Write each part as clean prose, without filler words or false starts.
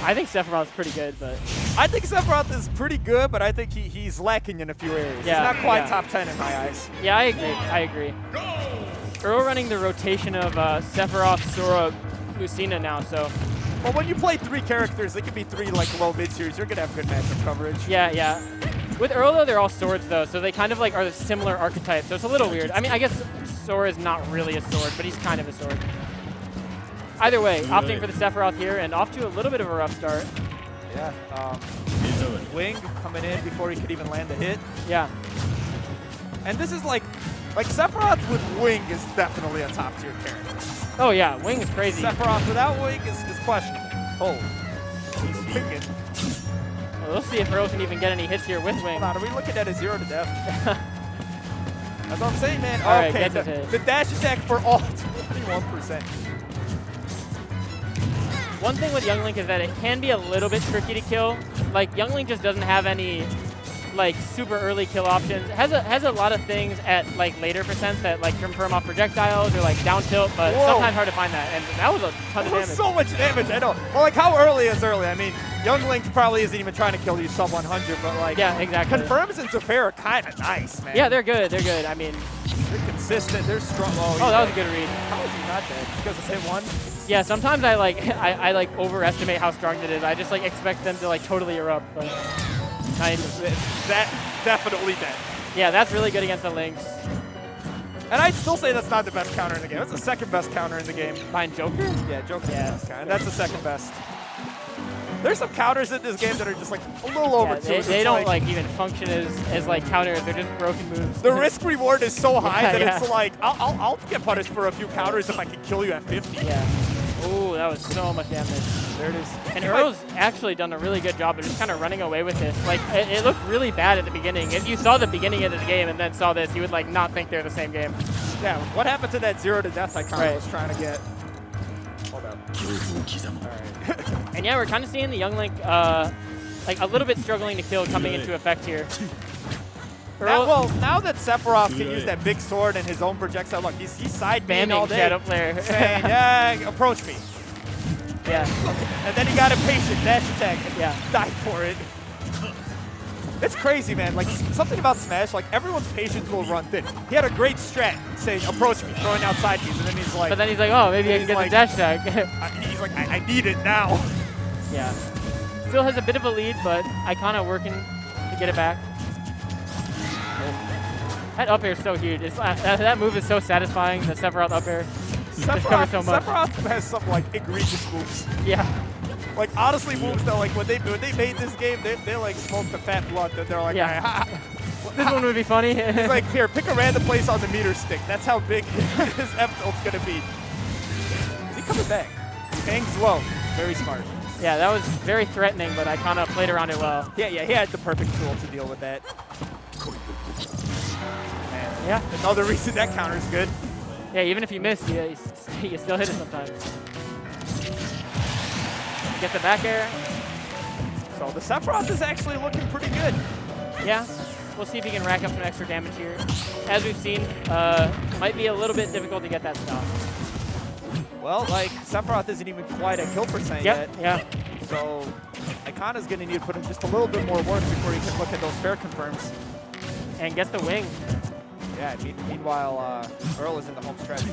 I think Sephiroth's pretty good, but I think Sephiroth is pretty good, but I think he's lacking in a few areas. Yeah, He's not quite yeah. top 10 in my eyes. yeah, I agree. I agree. Earl running the rotation of Sephiroth, Sora, Lucina now, so Well, when you play 3 characters, it could be 3 like low mid tiers. You're gonna have good matchup coverage. yeah, yeah. With Earl though, they're all swords though, so they kind of like are the similar archetypes. So it's a little weird. I mean, I guess Sora is not really a sword, but he's kind of a sword. Either way, opting for the Sephiroth here and off to a little bit of a rough start. Yeah. Wing coming in before he could even land the hit. Yeah. And this is like Sephiroth with Wing is definitely a top tier character. Oh yeah, Wing is crazy. Sephiroth without Wing is questionable. Oh, he's picking. Well, we'll see if Earl can even get any hits here with Wing. Hold on, are we looking at a 0 to death? That's what I'm saying, man. All right, okay, gets his hit. the dash attack for all 21%. One thing with Young Link is that it can be a little bit tricky to kill. Like, Young Link just doesn't have any, like, super early kill options. It has a lot of things at, like, later percents that, like, confirm off projectiles or, like, down tilt, but Whoa. sometimes hard to find that. And that was a ton of That was damage. so much damage, I know. Well, like, how early is early? I mean, Young Link probably isn't even trying to kill you sub 100, but, like, Yeah, exactly. confirms and Zephyr are kind of nice, man. Yeah, they're good. They're good. I mean, They're consistent. They're strong. Oh, that was a good read. How is he not dead? Because it's hit 1? Yeah, sometimes I I like overestimate how strong it is. I just like expect them to like totally erupt, but That definitely dead. yeah, that's really good against the Lynx. And I'd still say that's not the best counter in the game. That's the second best counter in the game. Behind Joker? Yeah, Joker's Yeah. the best counter. That's the second best. There's some counters in this game that are just like a little over Yeah, 2. they don't like even function as like counters. They're just broken moves. The risk reward is so high Yeah, that yeah. it's like I'll get punished for a few counters if I can kill you at 50. Yeah. Ooh, that was so much damage. There it is. And Earl's actually done a really good job of just kind of running away with this. Like, it looked really bad at the beginning. If you saw the beginning of this game and then saw this, you would like not think they're the same game. Yeah, what happened to that 0 to death I Right. was trying to get? Hold up. Alright. And yeah, we're kind of seeing the Young Link like a little bit struggling to kill coming into effect here. Now that Sephiroth can use that big sword and his own projectile, look, he's side beaming all Spamming day. Shadow Flare. Saying, yeah, approach me. Yeah. And then he got impatient, dash attack, and Yeah. died for it. It's crazy, man. Like, something about Smash, like, everyone's patience will run thin. He had a great strat saying, approach me, throwing out side keys, and then he's like... But then he's like, oh, maybe I can he's get like- the dash attack. he's like, I need it now. Yeah. Still has a bit of a lead, but Ikana working to get it back. That up air is so huge. That move is so satisfying, the Sephiroth up air. Just covers so much. Sephiroth has some, like, egregious moves. Yeah. Like, honestly, moves that, like, when they made this game, they like, smoked the fat blood. That they're like, Yeah. "Ah, This one would be funny. he's like, here, pick a random place on the meter stick. That's how big his F-tilt's going to be. Is he coming back? Hangs low. Very smart. Yeah, that was very threatening, but Ikana played around it well. Yeah, he had the perfect tool to deal with that. Man, Yeah. another reason that counter is good. Yeah, even if you miss, you still hit it sometimes. Get the back air. So the Sephiroth is actually looking pretty good. Yeah. We'll see if he can rack up some extra damage here. As we've seen, might be a little bit difficult to get that stop. Well, like, Sephiroth isn't even quite at kill percent yet. Yeah. So Ikana's going to need to put in just a little bit more work before he can look at those fair confirms. And get the wing. Yeah, meanwhile, Earl is in the home stretch.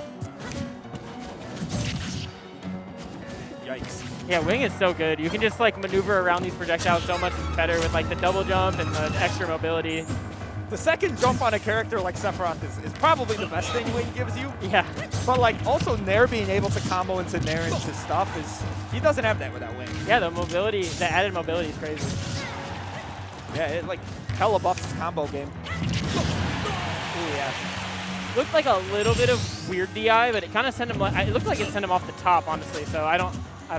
Yikes. Yeah, wing is so good. You can just like maneuver around these projectiles so much better with like the double jump and the extra mobility. The second jump on a character like Sephiroth is probably the best thing Wing gives you. Yeah. But like also Nair being able to combo into Nair into stuff is, he doesn't have that without Wing. Yeah, the mobility, the added mobility is crazy. Yeah, it like hella buffs his combo game. Ooh, yeah. Looked like a little bit of weird DI, but it kind of sent him. It looked like it sent him off the top, honestly. So I don't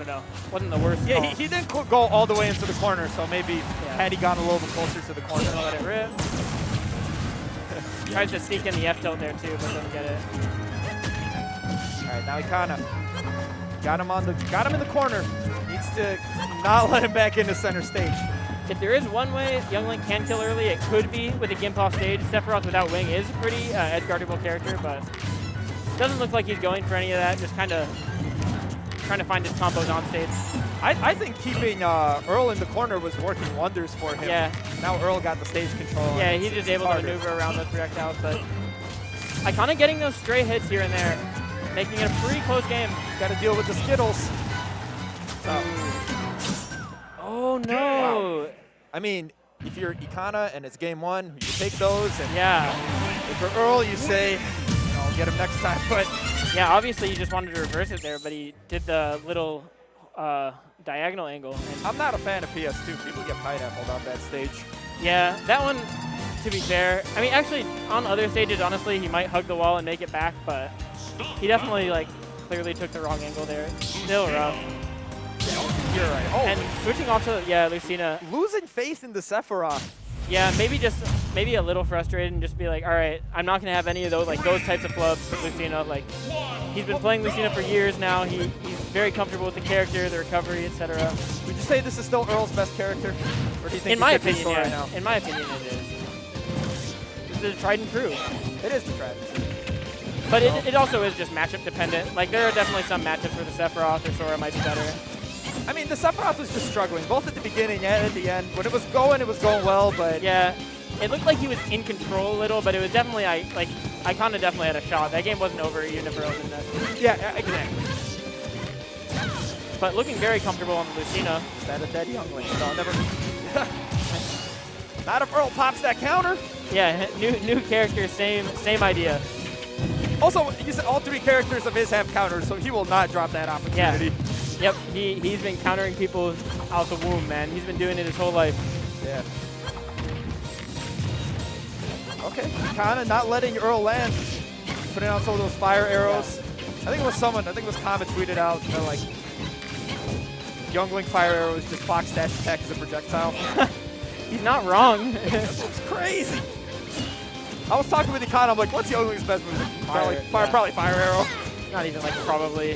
know. Wasn't the worst. Yeah, call. he didn't go all the way into the corner, so maybe had he gone a little bit closer to the corner. Gonna let it rip. Tries to sneak in the F tilt there too, but doesn't get it. All right, now Ikana got him in the corner. Needs to not let him back into center stage. If there is one way Young Link can kill early, it could be with a gimp off stage. Sephiroth without wing is a pretty edge-guardable character, but doesn't look like he's going for any of that. Just kind of trying to find his combos on stage. I think keeping Earl in the corner was working wonders for him. Yeah. Now Earl got the stage control. Yeah, he's just able to maneuver around those projectiles, but Ikana getting those stray hits here and there, making it a pretty close game. Got to deal with the Skittles. Oh no! Wow. I mean, if you're Ikana and it's game 1, you take those. And yeah. If you're Earl, you say, I'll get him next time. But yeah, obviously you just wanted to reverse it there, but he did the little diagonal angle. I'm not a fan of PS2. People get pineappled on that stage. Yeah, that one, to be fair, I mean, actually, on other stages, honestly, he might hug the wall and make it back, but he definitely, like, clearly took the wrong angle there. Still rough. You're right. Oh, and switching off to, yeah, Lucina. Losing faith in the Sephiroth. Yeah, maybe a little frustrated and just be like, all right, I'm not going to have any of those, like, those types of flubs with Lucina. Like, he's been playing Lucina for years now. He's very comfortable with the character, the recovery, etc. Would you say this is still Earl's best character? Or do you think in my opinion, yeah. Right now? In my opinion, it is. It's the tried and true. It is the tried and true. But it also is just matchup dependent. Like, there are definitely some matchups where the Sephiroth or Sora might be better. I mean, the Sephiroth was just struggling, both at the beginning and at the end. When it was going well, but... Yeah, it looked like he was in control a little, but it was definitely, Ikana definitely had a shot. That game wasn't over even if Earl didn't that. Yeah, exactly. But looking very comfortable on Lucina. Is that a dead youngling? No, never. Not if Earl pops that counter. Yeah, new character, same idea. Also, you said all 3 characters of his have counters, so he will not drop that opportunity. Yeah. Yep, he's been countering people out the womb, man. He's been doing it his whole life. Yeah. Okay, Ikana not letting Earl land. Putting out some of those fire arrows. Yeah. I think it was Comet tweeted out that, like, Youngling fire arrows just box dash attack as a projectile. He's not wrong. That's crazy. I was talking with Ikana, I'm like, what's Youngling's best move? Probably fire arrow. Not even like probably.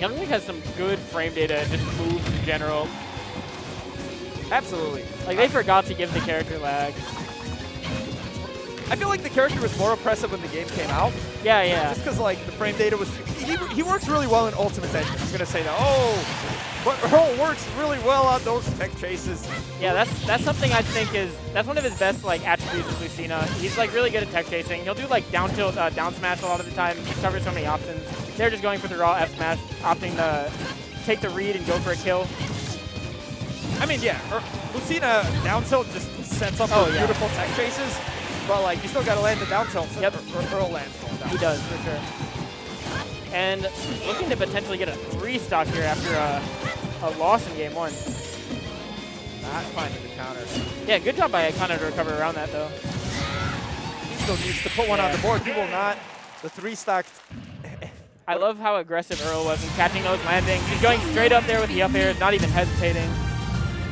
Youngling has some good frame data, just moves in general. Absolutely. Like, they forgot to give the character lag. I feel like the character was more oppressive when the game came out. Yeah, yeah. Just because, like, the frame data was... He works really well in Ultimate Engine. I'm going to say that. Oh! But Earl works really well on those tech chases. Yeah, that's something I think that's one of his best, like, attributes with Lucina. He's, like, really good at tech chasing. He'll do, like, down tilt, down smash a lot of the time. He covers so many options. They're just going for the raw F smash, opting to take the read and go for a kill. I mean, yeah, Lucina down tilt just sets up beautiful tech chases, but, like, you still got to land the down tilt. Yep. Earl lands going down. He does, for sure. And looking to potentially get a 3 stock here after a loss in game 1. Not finding the counter. Yeah, good job by Ikana to recover around that, though. He still needs to put one on the board. He will not. The 3 stock. I love how aggressive Earl was in catching those landings. He's going straight up there with the up airs, not even hesitating.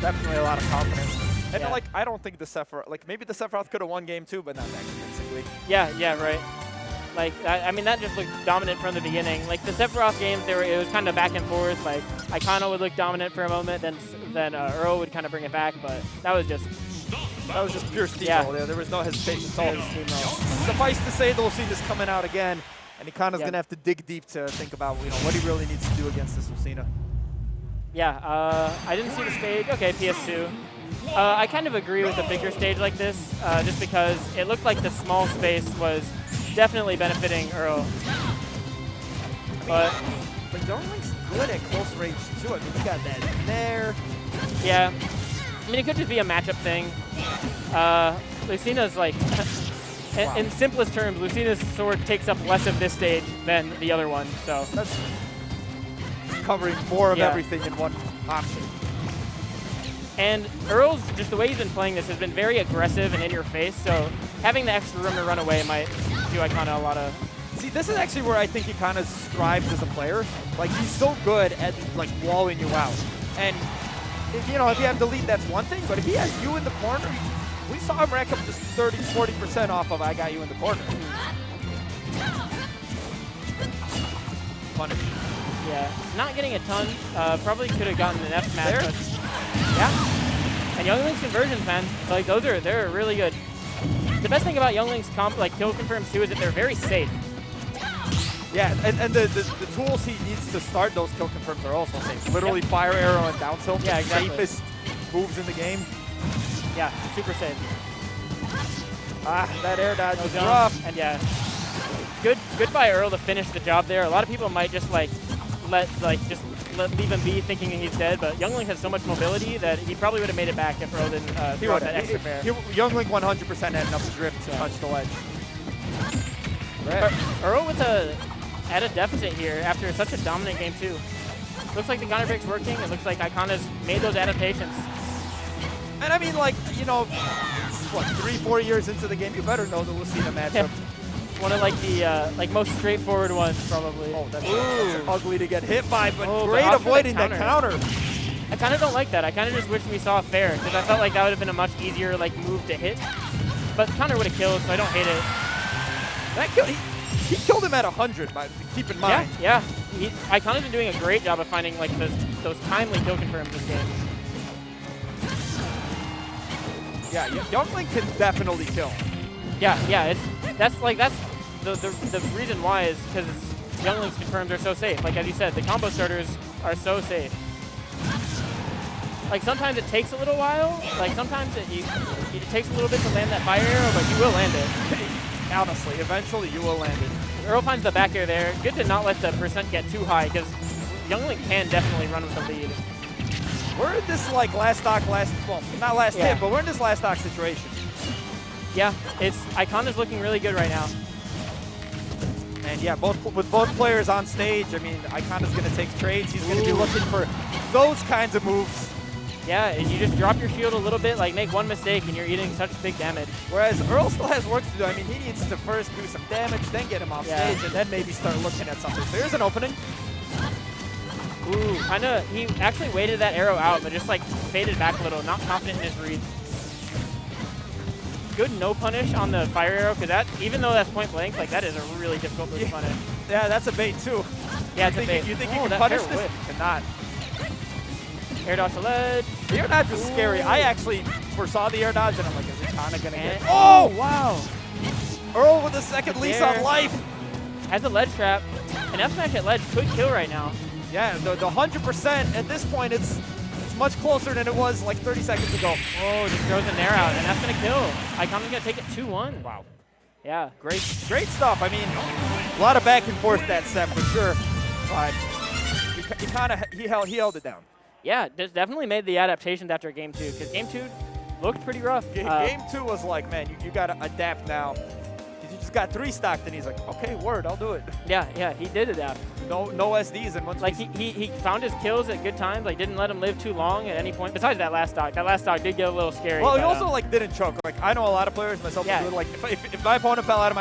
Definitely a lot of confidence. And, like, I don't think the Sephiroth, like, maybe the Sephiroth could have won game 2, but not that convincingly. Yeah, right. Like, I mean, that just looked dominant from the beginning. Like, the Sephiroth games, it was kind of back and forth. Like, Ikana would look dominant for a moment, then Earl would kind of bring it back, but that was just pure steamroll. Yeah, there was no hesitation at all. Suffice to say, the Lucina's coming out again, and Ikana's going to have to dig deep to think about, what he really needs to do against this Lucina. Yeah, I didn't see the stage. Okay, PS2. I kind of agree with a bigger stage like this, just because it looked like the small space was definitely benefiting Earl. But Youngling's good at close range too. I mean, you got that there. Yeah. I mean, it could just be a matchup thing. Lucina's like, in simplest terms, Lucina's sword takes up less of this stage than the other one. So that's covering more of everything in one option. And Earl's, just the way he's been playing this, has been very aggressive and in your face, so having the extra room to run away might do Ikana a lot of... See, this is actually where I think Ikana strives as a player. Like, he's so good at, like, walling you out. And, if you have the lead, that's one thing, but if he has you in the corner, we saw him rack up just 30, 40% off of I got you in the corner. Punish. Yeah, not getting a ton. Probably could have gotten an F smash. But yeah. And Youngling's conversions, man, like they're really good. The best thing about Youngling's kill confirms too is that they're very safe. Yeah, and the tools he needs to start those kill confirms are also safe. Literally fire arrow and down tilt. Yeah, exactly. Safest moves in the game. Yeah, super safe. Ah, that air dodge was jump. rough. And yeah, good by Earl to finish the job there. A lot of people might just leave him be thinking he's dead, but Youngling has so much mobility that he probably would have made it back if Earl didn't throw out that extra fair. Youngling 100% had enough drift to touch the ledge. Earl at a deficit here after such a dominant game too. Looks like the counter break's working. It looks like Ikana's made those adaptations. And I mean, like, you know, what, 3-4 years into the game, you better know the Lucina matchup. Yeah. One of like the most straightforward ones probably. Oh, that's ugly to get hit by, but great but avoiding that counter. I kind of don't like that. I kind of just wish we saw a fair because I felt like that would have been a much easier like move to hit. But the counter would have killed, so I don't hate it. That kill, he killed him at 100, but keep in mind. Yeah. Ikana's been doing a great job of finding like those timely kill confirms this game. Yeah, Youngling can definitely kill. Yeah, that's the reason why is because Youngling's confirms are so safe. Like as you said, the combo starters are so safe. Like sometimes it takes a little while. Like sometimes it takes a little bit to land that fire arrow, but you will land it. Honestly, eventually you will land it. Earl finds the back air there. Good to not let the percent get too high because Youngling can definitely run with the lead. We're in this like well, not last hit, but we're in this last stock situation. Yeah, Ikana's looking really good right now. And yeah, with both players on stage, I mean, Ikana's going to take trades. He's going to be looking for those kinds of moves. Yeah, and you just drop your shield a little bit, like make one mistake, and you're eating such big damage. Whereas Earl still has work to do. I mean, he needs to first do some damage, then get him off stage, and then maybe start looking at something. So here's an opening. Ooh, he actually waited that arrow out, but just like faded back a little, not confident in his read. Good no punish on the fire arrow, because that, even though that's point blank, like that is a really difficult move to punish. Yeah, that's a bait too. Yeah, it's a bait. You think you can punish this? You cannot. Air dodge the ledge. The air dodge is scary. I actually foresaw the air dodge, and I'm like, is Ikana going to get it? Oh, wow. Earl with a second lease on life. Has a ledge trap. An F smash at ledge could kill right now. Yeah, the 100%, at this point, it's much closer than it was like 30 seconds ago. Oh, just throws an air out, and that's going to kill. Ikana's going to take it 2-1. Wow. Yeah. Great stuff. I mean, a lot of back and forth that set for sure. But he held it down. Yeah, definitely made the adaptations after game 2, because game 2 looked pretty rough. Game 2 was like, man, you got to adapt now. You just got 3 stocked, and he's like, okay, word, I'll do it. Yeah, he did adapt. No SDs, and once like he found his kills at good times. Like didn't let him live too long at any point. Besides that last stock, did get a little scary. Well, he also like didn't choke. Like I know a lot of players, myself included. Like if my opponent fell out of my